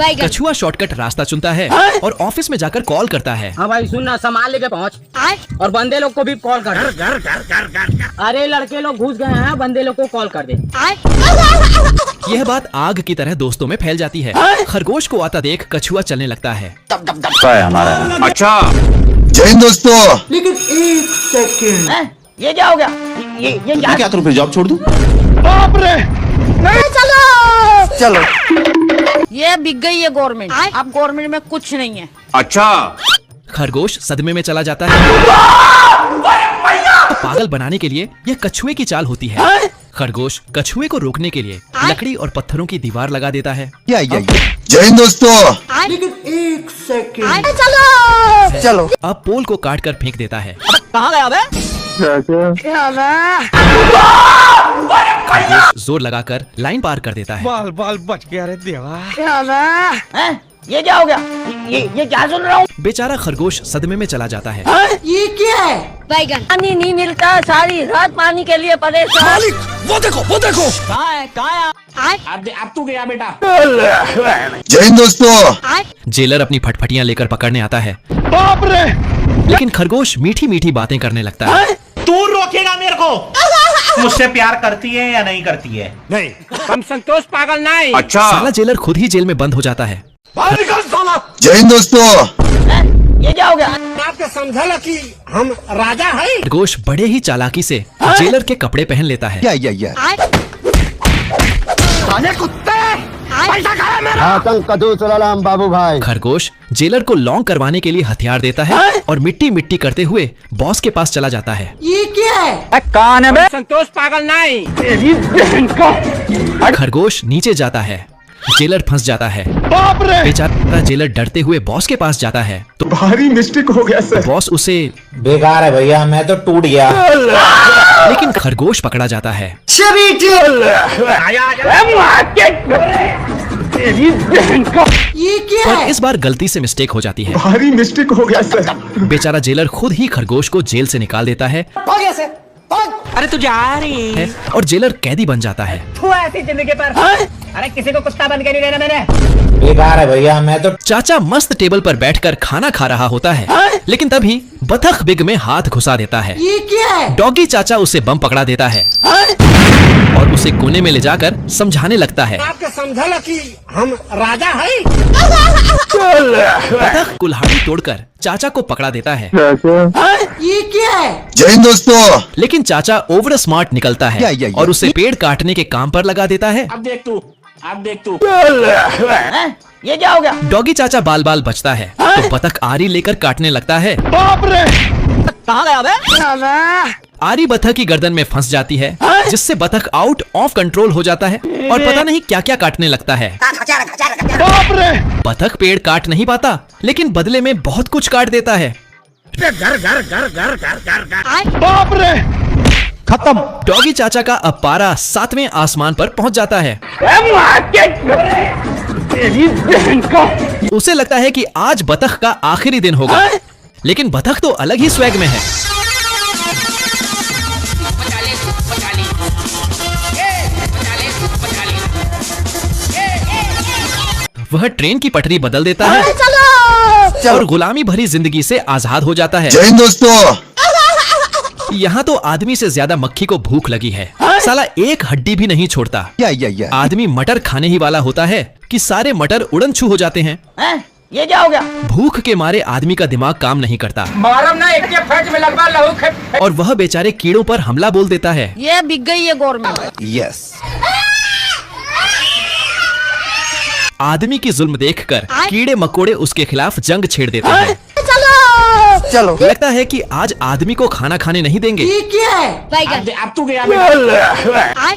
कछुआ शॉर्टकट रास्ता चुनता है और ऑफिस में जाकर कॉल करता है। हाँ भाई सुन ना, सामान लेके पहुँच और बंदे लोग को भी कॉल कर दे। अरे लड़के लोग घुस गए हैं, बंदे लोग को कॉल कर दे। यह बात आग की तरह दोस्तों में फैल जाती है। खरगोश को आता देख कछुआ चलने लगता है। हमारा अच्छा जय हिंद दोस्तों। लेकिन एक सेकंड, ये क्या हो गया? ये क्या करूं, फिर जॉब छोड़ दूं? बाप रे, चलो ये बिक गई है गवर्नमेंट। अब गवर्नमेंट में कुछ नहीं है। अच्छा खरगोश सदमे में चला जाता है। तो पागल बनाने के लिए यह कछुए की चाल होती है। खरगोश कछुए को रोकने के लिए लकड़ी और पत्थरों की दीवार लगा देता है। जय हिंद दोस्तों। लेकिन एक सेकंड, चलो अब पोल को काट कर फेंक देता है। कहाँ गया बे? खरगोश जोर लगाकर लाइन पार कर देता है। बाल बाल बच गया रे देवा। ये क्या हो गया? ये क्या सुन रहा हूँ? बेचारा खरगोश सदमे में चला जाता है। ये क्या है? पानी नहीं मिलता, सारी रात पानी के लिए परेशान। वो देखो कहाँ है? अब तू गया बेटा। जय हिंद दोस्तों। जेलर अपनी फटफटियां लेकर पकड़ने आता है। बाप रे, लेकिन खरगोश मीठी मीठी बातें करने लगता है। तू रोकेगा मेरे को? मुझसे प्यार करती है या नहीं करती है? नहीं हम संतोष पागल नहीं। अच्छा साला जेलर खुद ही जेल में बंद हो जाता है। बाहर निकल साला। जय हिंद दोस्तों। ये क्या हो गया? आपके समझा कि हम राजा हैं? खरगोश बड़े ही चालाकी से जेलर के कपड़े पहन लेता है। बाबू भाई। खरगोश जेलर को लॉन्ग करवाने के लिए हथियार देता है और मिट्टी मिट्टी करते हुए बॉस के पास चला जाता है। ये क्या है? कौन है बे? संतोष पागल नहीं। खरगोश नीचे जाता है। जेलर फंस जाता है। बाप रे, बेचारा जेलर डरते हुए बॉस के पास जाता है तो भारी मिस्टेक हो गया सर। बॉस उसे, बेकार है भैया, मैं तो टूट गया। लेकिन खरगोश पकड़ा जाता है। ये क्या पर है? इस बार गलती से मिस्टेक हो जाती है। भारी मिस्टेक हो गया सर। बेचारा जेलर खुद ही खरगोश को जेल से निकाल देता है अरे तू जा रही है? और जेलर कैदी बन जाता है। तू ऐसी जिंदगी पर, अरे किसी को कुत्ता बन के नहीं रहना मैंने। बेकार है भैया, मैं तो चाचा मस्त टेबल पर बैठकर खाना खा रहा होता है। लेकिन तभी बतख बिग में हाथ घुसा देता है। ये क्या है? डॉगी चाचा उसे बम पकड़ा देता है और उसे कोने में ले जाकर समझाने लगता है। आपके समझा कि हम राजा हैं? बतख कुल्हाड़ी तोड़कर चाचा को पकड़ा देता है। ये क्या है? जय हिंद दोस्तों। लेकिन चाचा ओवर स्मार्ट निकलता है और उसे पेड़ काटने के काम पर लगा देता है। अब देख तू। ये क्या हो गया? डॉगी चाचा बाल बाल बचता है तो बतख आरी लेकर काटने लगता है। बाप रे, कहाँ गया बे? आरी बतख की गर्दन में फंस जाती है जिससे बतख आउट ऑफ कंट्रोल हो जाता है और पता नहीं क्या क्या काटने लगता है। बाप रे, बतख पेड़ काट नहीं पाता लेकिन बदले में बहुत कुछ काट देता है। बाप रे, खत्म। डॉगी चाचा का अब पारा 7वें आसमान पर पहुंच जाता है। उसे लगता है कि आज बतख का आखिरी दिन होगा, लेकिन बतख तो अलग ही स्वैग में है। वह ट्रेन की पटरी बदल देता है और गुलामी भरी जिंदगी से आजाद हो जाता है। जय हिंद दोस्तों। यहाँ तो आदमी से ज्यादा मक्खी को भूख लगी है। साला एक हड्डी भी नहीं छोड़ता। आदमी मटर खाने ही वाला होता है कि सारे मटर उड़न छू हो जाते हैं। ये क्या हो गया? भूख के मारे आदमी का दिमाग काम नहीं करता मारम ना, एक फैट में लगवा लहू और वह बेचारे कीड़ों पर हमला बोल देता है। ये बिक गई है गवर्नमेंट। यस। आदमी की जुल्म देखकर कीड़े मकोड़े उसके खिलाफ जंग छेड़ देते हैं। चलो लगता है कि आज आदमी को खाना खाने नहीं देंगे। ये क्या है? अब तू गया।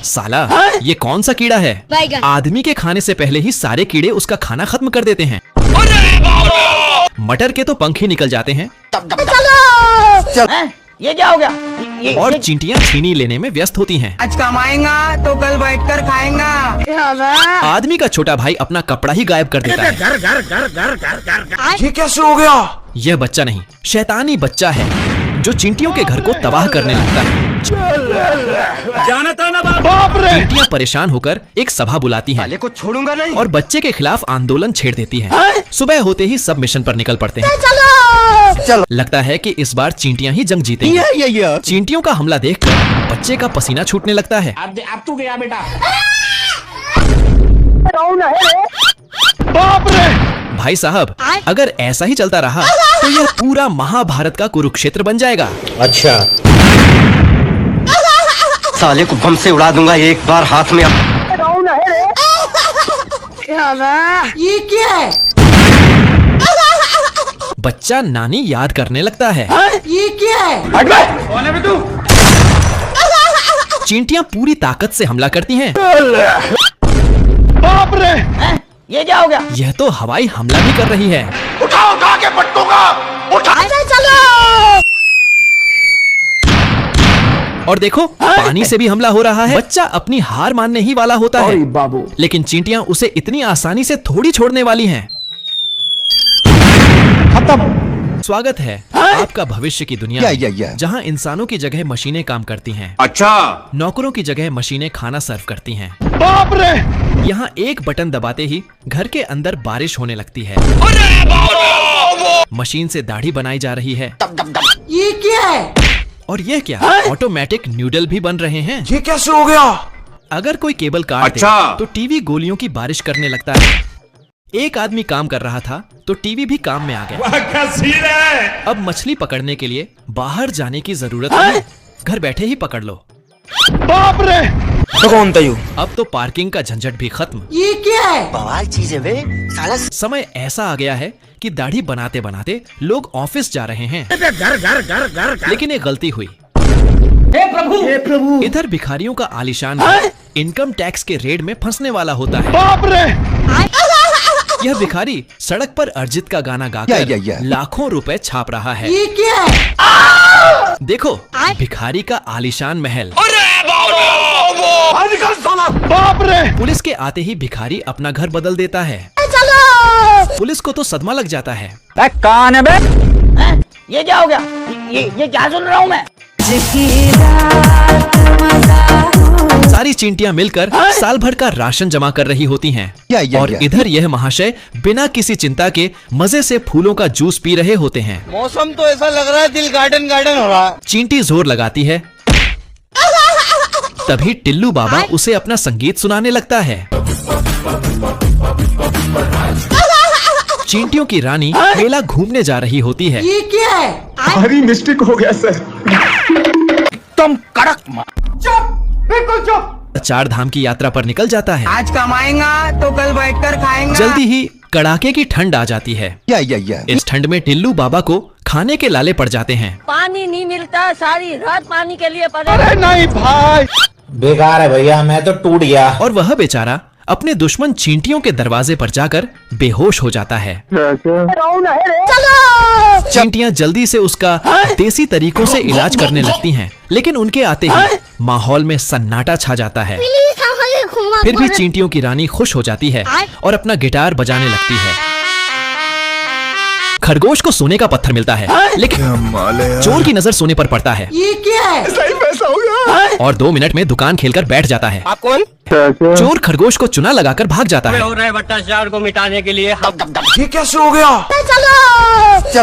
साला ये कौन सा कीड़ा है? आदमी के खाने से पहले ही सारे कीड़े उसका खाना खत्म कर देते हैं। मटर के तो पंख ही निकल जाते हैं ये क्या हो गया? और चींटियां छीनी लेने में व्यस्त होती हैं। आज कमाएगा तो कल बैठकर खाएगा। आदमी का छोटा भाई अपना कपड़ा ही गायब कर देता है। ये कैसे हो गया? यह बच्चा नहीं, शैतानी बच्चा है जो चींटियों के घर को तबाह करने लगता है। बाप रे चींटियां परेशान होकर एक सभा बुलाती हैं को छोड़ूंगा नहीं। और बच्चे के खिलाफ आंदोलन छेड़ देती हैं। सुबह होते ही सब मिशन पर निकल पड़ते हैं। चलो। लगता है कि इस बार चींटियां ही जंग जीतेंगी। चींटियों का हमला देखकर बच्चे का पसीना छूटने लगता है। अब तू गया बेटा। बाप रे भाई साहब, अगर ऐसा ही चलता रहा तो यह पूरा महाभारत का कुरुक्षेत्र बन जाएगा। अच्छा साले को बम से उड़ा दूंगा एक बार हाथ में। ये क्या है? बच्चा नानी याद करने लगता है। ये क्या है? कौन है बे तू? चींटियां पूरी ताकत से हमला करती हैं। बाप रे ये क्या हो गया? यह तो हवाई हमला भी कर रही है। उठा के पटकूंगा। उठा चलो। और देखो, पानी से भी हमला हो रहा है। बच्चा अपनी हार मानने ही वाला होता है, लेकिन चींटियां उसे इतनी आसानी से थोड़ी छोड़ने वाली हैं। खत्म। स्वागत है आपका भविष्य की दुनिया में, या। जहां इंसानों की जगह मशीनें काम करती हैं। अच्छा नौकरों की जगह मशीनें खाना सर्व करती हैं। बाप रे यहाँ एक बटन दबाते ही घर के अंदर बारिश होने लगती है। मशीन से दाढ़ी बनाई जा रही है। ये क्या है? और यह क्या, ऑटोमेटिक नूडल भी बन रहे हैं। ये कैसे हो गया? अगर कोई केबल काट दे तो टीवी गोलियों की बारिश करने लगता है। एक आदमी काम कर रहा था तो टीवी भी काम में आ गया। अब मछली पकड़ने के लिए बाहर जाने की जरूरत नहीं, घर बैठे ही पकड़ लो। बाप रे कौन तयू? अब तो पार्किंग का झंझट भी खत्म। ये क्या है? बवाल चीज है वे साला। समय ऐसा आ गया है कि दाढ़ी बनाते बनाते लोग ऑफिस जा रहे हैं। लेकिन एक गलती हुई। हे प्रभु। इधर भिखारियों का आलीशान घर इनकम टैक्स के रेड में फंसने वाला होता है। बाप रे यह भिखारी सड़क पर अर्जित का गाना गाकर या। लाखों रुपए छाप रहा है। ये क्या है? देखो, भिखारी का आलीशान महल। बाप रे पुलिस के आते ही भिखारी अपना घर बदल देता है। पुलिस को तो सदमा लग जाता है। कौन है बे? ये क्या हो गया? ये क्या सुन रहा हूँ मैं? सारी चींटियां मिलकर साल भर का राशन जमा कर रही होती हैं। और इधर यह महाशय बिना किसी चिंता के मजे से फूलों का जूस पी रहे होते हैं। मौसम तो ऐसा लग रहा है दिल गार्डन गार्डन हो रहा है। चींटी जोर लगाती है, तभी टिल्लू बाबा उसे अपना संगीत सुनाने लगता है। चींटियों की रानी मेला घूमने जा रही होती है। ये क्या है? भारी मिस्टेक हो गया सर। तुम कड़क बिल्कुल चुप। चार धाम की यात्रा पर निकल जाता है। आज कमाएगा तो कल बैठकर खाएंगा। जल्दी ही कड़ाके की ठंड आ जाती है। या। इस ठंड में टिल्लू बाबा को खाने के लाले पड़ जाते हैं। पानी नहीं मिलता, सारी रात पानी के लिए पड़े। अरे नहीं भाई बेकार है भैया, मैं तो टूट गया। और वह बेचारा अपने दुश्मन चींटियों के दरवाजे पर जाकर बेहोश हो जाता है। चींटियां जल्दी से उसका देसी तरीकों से इलाज करने लगती हैं, लेकिन उनके आते ही माहौल में सन्नाटा छा जाता है। फिर भी चींटियों की रानी खुश हो जाती है और अपना गिटार बजाने लगती है। खरगोश को सोने का पत्थर मिलता है, लेकिन चोर की नजर सोने पर पड़ता है। ये क्या है? सही पैसा हो गया। और 2 मिनट में दुकान खेलकर बैठ जाता है। आप कौन? चोर खरगोश को चुना लगाकर भाग जाता है। हो रहा है भ्रष्टाचार को मिटाने के लिए ये कैसे हो गया?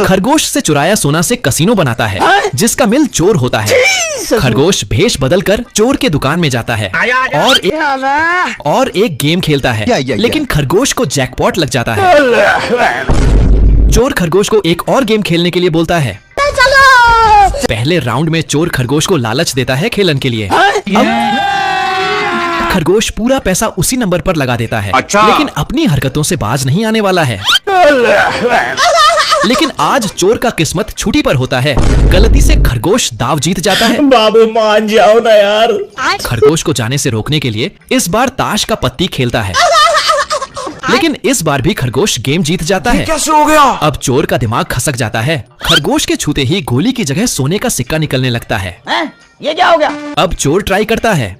खरगोश से चुराया सोना से कसीनो बनाता है, जिसका मिल चोर होता है। खरगोश भेष बदलकर चोर के दुकान में जाता है और एक गेम खेलता है, लेकिन खरगोश को जैकपॉट लग जाता है। चोर खरगोश को एक और गेम खेलने के लिए बोलता है। पहले राउंड में चोर खरगोश को लालच देता है खेलन के लिए। अब खरगोश पूरा पैसा उसी नंबर पर लगा देता है, लेकिन अपनी हरकतों से बाज नहीं आने वाला है। लेकिन आज चोर का किस्मत छुट्टी पर होता है। गलती से खरगोश दाव जीत जाता है। बाबू मान जाओ ना यार। खरगोश को जाने से रोकने के लिए इस बार ताश का पत्ती खेलता है, लेकिन इस बार भी खरगोश गेम जीत जाता है। कैसे हो गया? अब चोर का दिमाग खसक जाता है। खरगोश के छूते ही गोली की जगह सोने का सिक्का निकलने लगता है। ये क्या हो गया? अब चोर ट्राई करता है।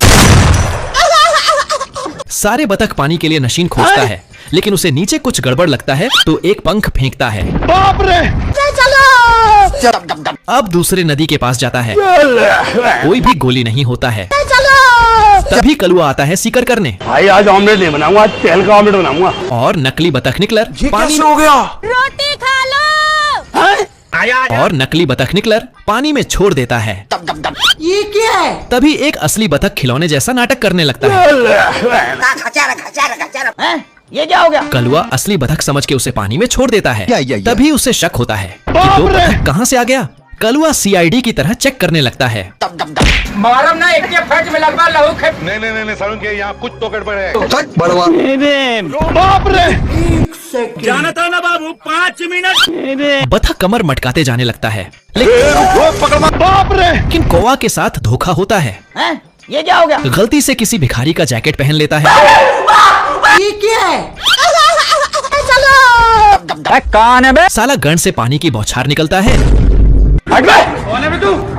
सारे बतख पानी के लिए नशीन खोजता है, लेकिन उसे नीचे कुछ गड़बड़ लगता है तो एक पंख फेंकता है। बाप रे अब दूसरे नदी के पास जाता है, कोई भी गोली नहीं होता है। तभी कलुआ आता है सीकर करने भाई आज ऑमलेट नहीं बनाऊंगा, आज तेल का ऑमलेट बनाऊंगा। और नकली बतख निकलर ये पानी कैसे हो गया? रोटी खा लो। और नकली बतख निकलर पानी में छोड़ देता है। ये क्या है? तभी एक असली बतख खिलौने जैसा नाटक करने लगता है। ये क्या हो गया? कलुआ असली बतख समझ के उसे पानी में छोड़ देता है। तभी उसे शक होता है कि दो बतख कहाँ से आ गया। कलुआ सीआईडी की तरह चेक करने लगता है। मारम ना एक फट में लगवा लहू खे। नहीं सारुण के यहाँ कुछ तो गड़बड़ है। बाप रे। जाना था ना बाबू 5 मिनट। बतख कमर मटकाते जाने लगता है, बाप रे। लेकिन कौवा के साथ धोखा होता है। ये क्या हो गया? गलती से किसी भिखारी का जैकेट पहन लेता है। ये क्या है? कौन है बे? साला गन से पानी की बौछार निकलता है।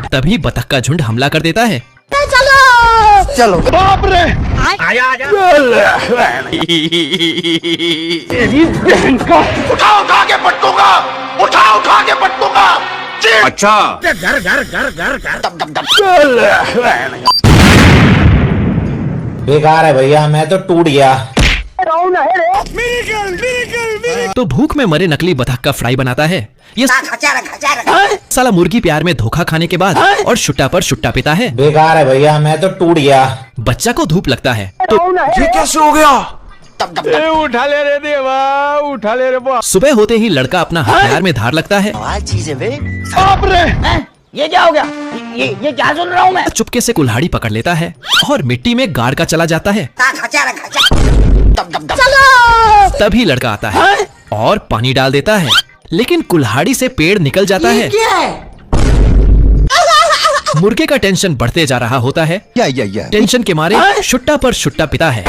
तभी बतख का झुंड हमला कर देता है। चलो बाप रे। आजा आजा। उठा के पटकूंगा, उठा के पटकूंगा। अच्छा घर घर घर घर घर। बेकार है भैया, मैं तो टूट गया। तो भूख में मरे नकली बतख का फ्राई बनाता है। ये साला मुर्गी प्यार में धोखा खाने के बाद और शुट्टा पर शुट्टा पिता है। बेकार है भैया, मैं तो टूट गया। बच्चा को धूप लगता है तो ये कैसे हो गया? उठा ले रे देवा, उठा ले रे बा। सुबह होते ही लड़का अपना हथियार में धार लगता है। बाप रे। ये क्या हो गया? ये क्या सुन रहा हूँ मैं? चुपके से कुल्हाड़ी पकड़ लेता है और मिट्टी में गाड़ का चला जाता है। तभी लड़का आता है और पानी डाल देता है, लेकिन कुल्हाड़ी से पेड़ निकल जाता है। क्या है? मुर्गे का टेंशन बढ़ते जा रहा होता है। टेंशन के मारे शुट्टा पर शुट्टा पिता है।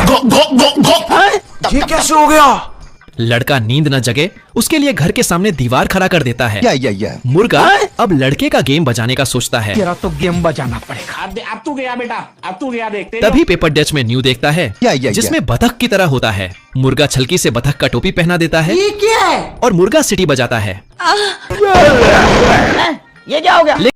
ये कैसे हो गया? लड़का नींद न जगे उसके लिए घर के सामने दीवार खड़ा कर देता है। मुर्गा अब लड़के का गेम बजाने का सोचता है। तेरा तो गेम बजाना पड़ेगा। अब तू गया बेटा, अब तू गया देखते। तभी पेपर डच में न्यू देखता है जिसमें बतख की तरह होता है। मुर्गा छलकी से बतख का टोपी पहना देता है ये क्या है? और मुर्गा सीटी बजाता है। ये क्या हो गया?